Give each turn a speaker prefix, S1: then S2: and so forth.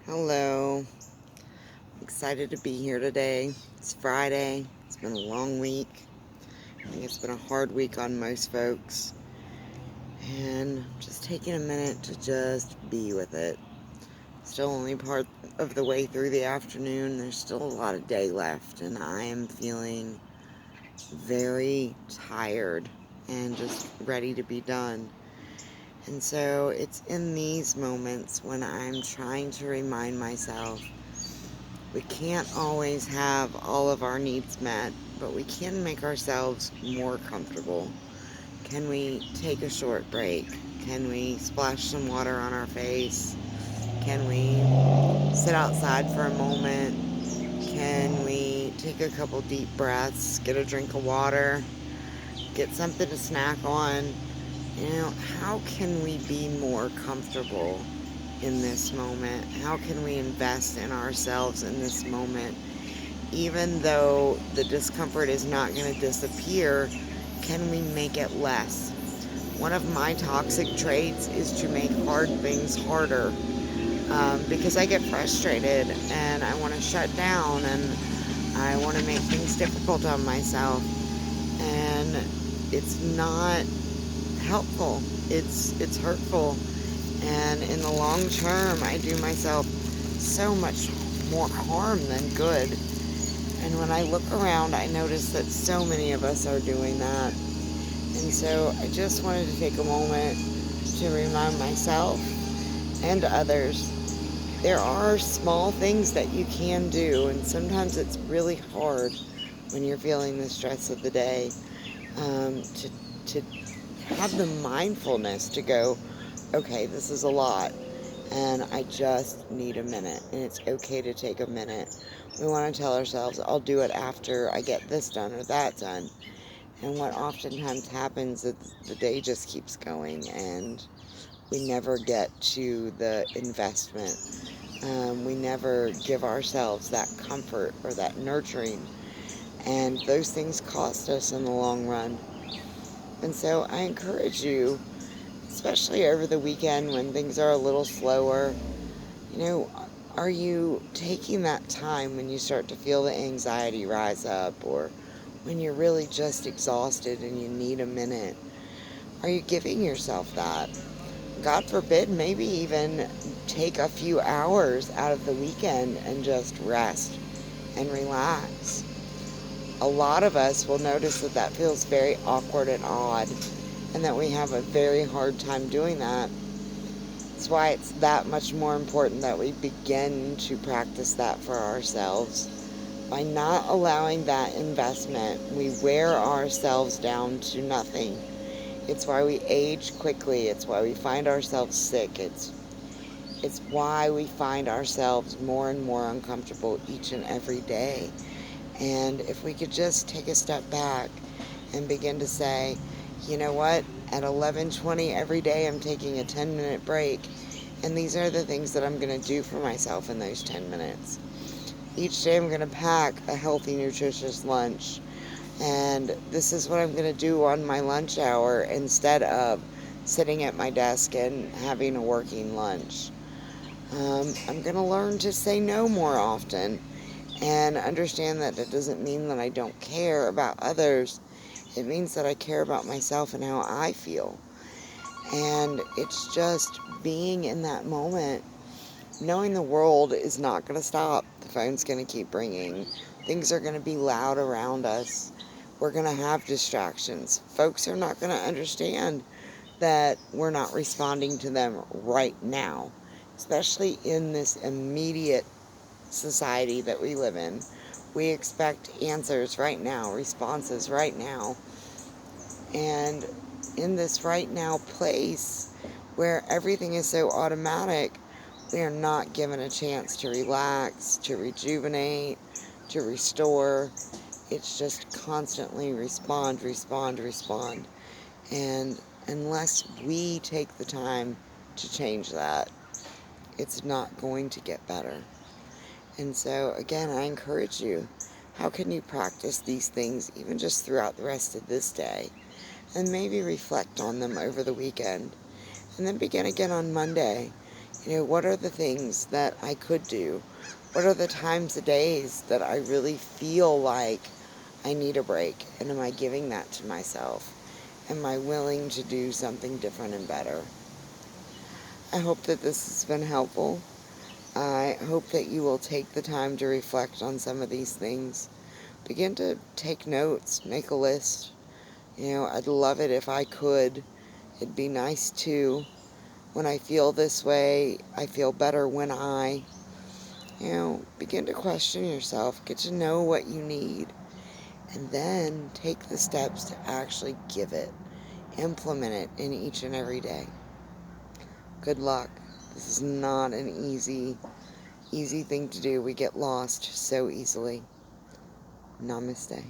S1: Hello. Excited to be here today. It's Friday. It's been a long week. I think it's been a hard week on most folks. And just taking a minute to just be with it. Still only part of the way through the afternoon. There's still a lot of day left, and I am feeling very tired and just ready to be done. And so it's in these moments when I'm trying to remind myself we can't always have all of our needs met, but we can make ourselves more comfortable. Can we take a short break? Can we splash some water on our face? Can we sit outside for a moment? Can we take a couple deep breaths, get a drink of water, get something to snack on? How can we be more comfortable in this moment? How can we invest in ourselves in this moment? Even though the discomfort is not going to disappear, can we make it less? One of my toxic traits is to make hard things harder because I get frustrated and I want to shut down and I want to make things difficult on myself. And it's not helpful, it's hurtful. And in the long term, I do myself so much more harm than good. And when I look around, I notice that so many of us are doing that. And so I just wanted to take a moment to remind myself and others there are small things that you can do, and sometimes it's really hard when you're feeling the stress of the day to have the mindfulness to go, okay, this is a lot, and I just need a minute, and it's okay to take a minute. We want to tell ourselves, I'll do it after I get this done or that done. And what oftentimes happens is the day just keeps going, and we never get to the investment. We never give ourselves that comfort or that nurturing, and those things cost us in the long run. And so I encourage you, especially over the weekend when things are a little slower, you know, are you taking that time when you start to feel the anxiety rise up, or when you're really just exhausted and you need a minute? Are you giving yourself that? God forbid, maybe even take a few hours out of the weekend and just rest and relax. A lot of us will notice that that feels very awkward and odd, and that we have a very hard time doing that. That's why it's that much more important that we begin to practice that for ourselves. By not allowing that investment, we wear ourselves down to nothing. It's why we age quickly. It's why we find ourselves sick. It's why we find ourselves more and more uncomfortable each and every day. And if we could just take a step back and begin to say, you know what, at 11:20 every day I'm taking a 10-minute break, and these are the things that I'm going to do for myself in those 10 minutes. Each day I'm going to pack a healthy, nutritious lunch, and this is what I'm going to do on my lunch hour instead of sitting at my desk and having a working lunch. I'm going to learn to say no more often and understand that it doesn't mean that I don't care about others. It means that I care about myself and how I feel. And it's just being in that moment, knowing the world is not going to stop. The phone's going to keep ringing. Things are going to be loud around us. We're going to have distractions. Folks are not going to understand that we're not responding to them right now, especially in this immediate society that we live in. We expect answers right now, responses right now. And in this right now place where everything is so automatic, we are not given a chance to relax, to rejuvenate, to restore. It's just constantly respond, respond, respond. And unless we take the time to change that, it's not going to get better. And so, again, I encourage you, how can you practice these things even just throughout the rest of this day? And maybe reflect on them over the weekend. And then begin again on Monday. What are the things that I could do? What are the times of days that I really feel like I need a break? And am I giving that to myself? Am I willing to do something different and better? I hope that this has been helpful. I hope that you will take the time to reflect on some of these things. Begin to take notes, make a list. I'd love it if I could. It'd be nice too. When I feel this way, I feel better when begin to question yourself, get to know what you need, and then take the steps to actually give it, implement it in each and every day. Good luck. This is not an easy thing to do. We get lost so easily. Namaste.